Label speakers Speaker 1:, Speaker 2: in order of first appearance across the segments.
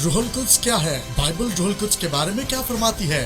Speaker 1: रूहुल Quds क्या है? Bible रूहुल Quds के बारे में क्या फरमाती है?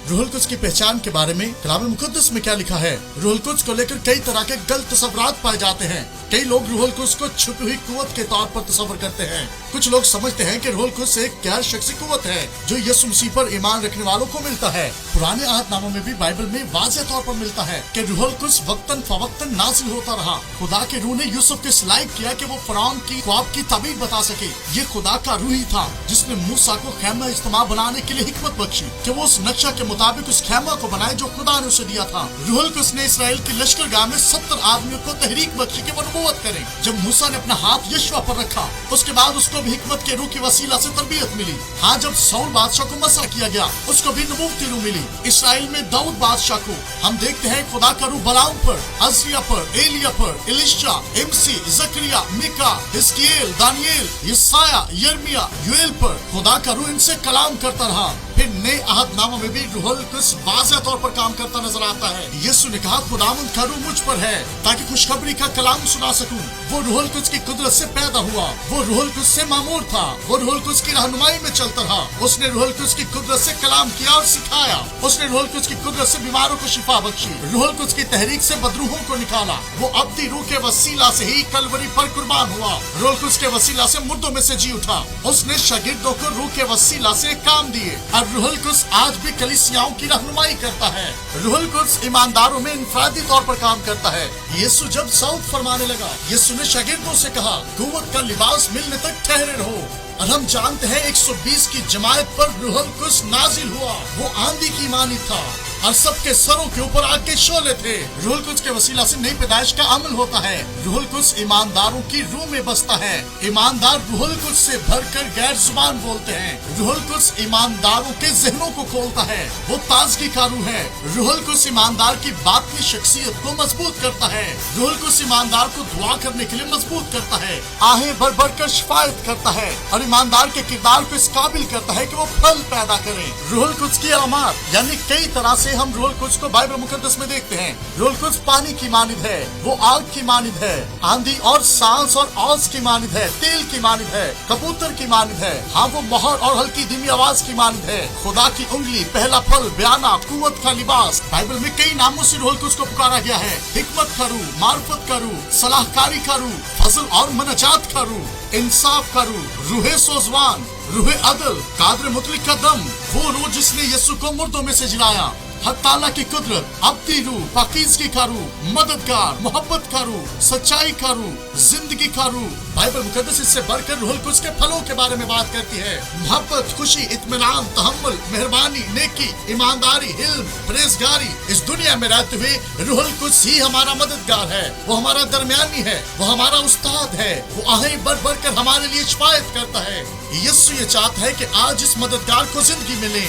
Speaker 1: रूहुल कुद्स की पहचान के बारे में कलाम मुकद्दस में क्या लिखा है? रूहुल कुद्स को लेकर कई तरह के गलत तस्वुरात पाए जाते हैं। कई लोग रूहुल कुद्स को छुपी हुई कुव्वत के तौर पर तस्वर करते हैं। कुछ लोग समझते हैं कि रूहुल कुद्स एक गैर शख्सी कुव्वत है जो यीशु मसीह पर ईमान रखने वालों को मिलता है। पुराने अहदनामे में भी बाइबल में वाज़ेह तौर पर मिलता है कि रूहुल कुद्स वक्तन फवक्तन नाज़िल होता रहा। खुदा के रूह ने यूसुफ को इस लायक किया कि वो फरौन की ख्वाब की ताबीर बता सके। ये खुदा का रूह ही था जिसने मूसा को खैमा इज्तिमा बनाने के लिए हिकमत बख्शी कि वो उस नक्शा के मुताबिक उस खैमा को बनाए जो खुदा ने उसे दिया था। रूहुल कुद्स ने इसराइल की लश्करगाह में 70 आदमियों को तहरीक बख्शी कि वो नबूवत करें। जब मूसा ने अपना हाथ यशवा पर रखा उसके बाद उसको भी हिकमत के रूह की वसीला से तरबियत मिली। हाँ, जब सौल बादशाह को मसा किया गया उसको भी नबूवती रूह मिली। इसराइल में दाऊद बादशाह को हम देखते हैं खुदा का रूह बलाम पर, अज़रिया पर, एलिया पर, एलिशा, एमसी, जकरिया, मीका, हिजकियेल, दानियेल, यसाया, यिर्मयाह, योएल पर खुदा का रूह इनसे कलाम करता रहा। फिर नए अहदनामे में भी रूहुल कुद्स वाज़ेह तौर पर काम करता नजर आता है। यीशु ने कहा खुदावंद का रूह मुझ पर है ताकि खुशखबरी का कलाम सुना सकूं। वो रूहुल कुद्स की कुदरत से पैदा हुआ, वो रूहुल कुद्स से मामूर था, वो रूहुल कुद्स की रहनुमाई में चलता रहा। उसने रूहुल कुद्स की कुदरत से कलाम किया और सिखाया। उसने रूहुल कुद्स की कुदरत से बीमारों को शिफा बख्शी। रूहुल कुद्स की तहरीक से बदरूहों को निकाला। वो अब्दी रूह के वसीला से ही कलवरी पर कुर्बान हुआ। रूहुल कुद्स के वसीला से मुर्दों में से जी उठा। उसने शागिर्दों को रूह के वसीला से काम दिए। रूहुल कुद्स आज भी कलीसियाओं की रहनुमाई करता है। रूहुल कुद्स ईमानदारों में इनफरादी तौर पर काम करता है। यीशु जब सऊद फरमाने लगा, यीशु ने शागिर्दों से कहा कुव्वत का लिबास मिलने तक ठहरे रहो। और हम जानते हैं 120 की जमात पर रूहुल कुद्स नाजिल हुआ। वो आंधी की मानी था और सबके सरों के ऊपर आग के शोले थे। रूहुल कुद्स के वसीला से नई पैदाइश का अमल होता है। रूहुल कुद्स ईमानदारों की रूह में बसता है। ईमानदार रूहुल कुद्स से भरकर गैर जुबान बोलते हैं। रूहुल कुद्स ईमानदारों के जहनों को खोलता है। वो ताजगी का रूह है। रूहुल कुद्स ईमानदार की बातनी शख्सियत को मजबूत करता है। रूहुल कुद्स ईमानदार को दुआ करने के लिए मजबूत करता है। आहें भर भर कर शिफायत करता है और ईमानदार के किरदार को इस काबिल करता है कि वो फल पैदा करे। रूहुल कुद्स की अलामत यानी कई तरह से हम रूहुल कुद्स को बाइबल मुकद्दस में देखते हैं। रूहुल कुद्स पानी की मानिद है, वो आग की मानिद है, आंधी और सांस और औस की मानिद है, तेल की मानिद है, कबूतर की मानिद है। हाँ, वो मोहर और हल्की धीमी आवाज की मानिद है, खुदा की उंगली, पहला फल, बयाना, कुव्वत का लिबास। बाइबल में कई नामों से रूहुल कुद्स को पुकारा गया है। हिकमत का रूह, मार्फत का रूह, सलाहकारी का रूह, फजल और मनजात का रूह, इंसाफ का रूह, रूहे सोजवान, रूहे अदल, कादर मुतलिक का दम, वो रूह जिसने यीशु को मुर्दों में से जिलाया। हक ताला की कुदरत, अब्दी रूह, पाकीज़गी का रूह, मददगार, मोहब्बत का रूह, सच्चाई का रूह, जिंदगी का रूह। बाइबल मुकद्दस इससे बढ़कर रूहुल कुद्स के फलों के बारे में बात करती है। मोहब्बत, खुशी, इत्मीनान, तहम्मुल, मेहरबानी, नेकी, ईमानदारी, हिल्म, परहेजगारी। इस दुनिया में रहते हुए रूहुल कुद्स ही हमारा मददगार है। वो हमारा दरमियानी है, वो हमारा उस्ताद है। वो आहें बढ़ बढ़कर हमारे लिए शिफायत करता है। यीशु ये चाहता है कि आज इस मददगार को जिंदगी मिले।